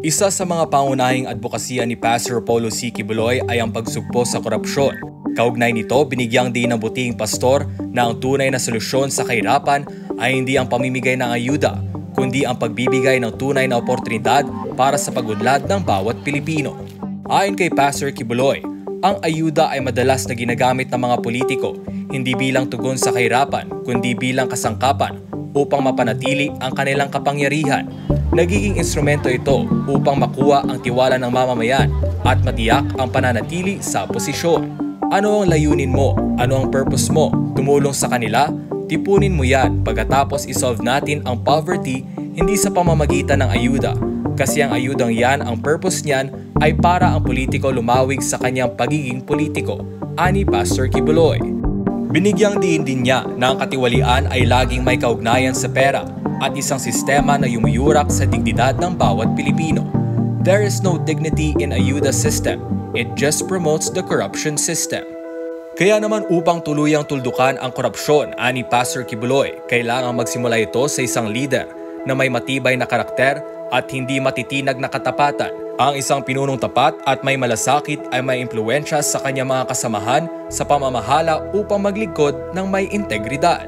Isa sa mga pangunahing advokasya ni Pastor Paulo C. Quiboloy ay ang pagsugpo sa korupsyon. Kaugnay nito, binigyang din ng butihing pastor na ang tunay na solusyon sa kahirapan ay hindi ang pamimigay ng ayuda, kundi ang pagbibigay ng tunay na oportunidad para sa pag-unlad ng bawat Pilipino. Ayon kay Pastor Quiboloy, ang ayuda ay madalas na ginagamit ng mga politiko hindi bilang tugon sa kahirapan, kundi bilang kasangkapan upang mapanatili ang kanilang kapangyarihan. Nagiging instrumento ito upang makuha ang tiwala ng mamamayan at matiyak ang pananatili sa posisyon. Ano ang layunin mo? Ano ang purpose mo? Tumulong sa kanila? Tipunin mo yan pagkatapos isolve natin ang poverty hindi sa pamamagitan ng ayuda. Kasi ang ayudang yan, ang purpose niyan ay para ang politiko lumawig sa kanyang pagiging politiko, ani Pastor Quiboloy. Binigyang din niya na ang katiwalian ay laging may kaugnayan sa pera at isang sistema na yumuyurak sa dignidad ng bawat Pilipino. There is no dignity in ayuda system. It just promotes the corruption system. Kaya naman upang tuluyang tuldukan ang korupsyon, ani Pastor Quiboloy, kailangang magsimula ito sa isang leader na may matibay na karakter at hindi matitinag na katapatan. Ang isang pinunong tapat at may malasakit ay may impluwensya sa kanyang mga kasamahan sa pamamahala upang maglingkod ng may integridad.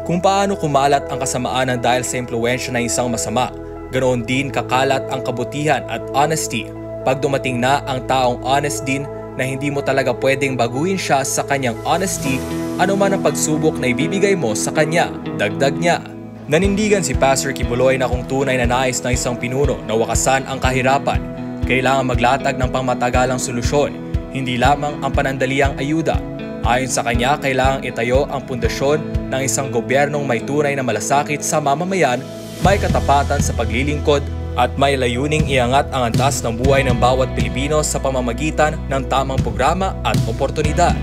Kung paano kumalat ang kasamaan ng dahil sa impluwensya ng isang masama, ganoon din kakalat ang kabutihan at honesty pag dumating na ang taong honest din na hindi mo talaga pwedeng baguhin siya sa kanyang honesty anuman ang pagsubok na ibibigay mo sa kanya, dagdag niya. Nanindigan si Pastor Quiboloy na kung tunay na nais ng isang pinuno na wakasan ang kahirapan, kailangan maglatag ng pangmatagalang solusyon, hindi lamang ang panandaliang ayuda. Ayon sa kanya, kailangang itayo ang pundasyon ng isang gobyernong may tunay na malasakit sa mamamayan, may katapatan sa paglilingkod, at may layuning iangat ang antas ng buhay ng bawat Pilipino sa pamamagitan ng tamang programa at oportunidad.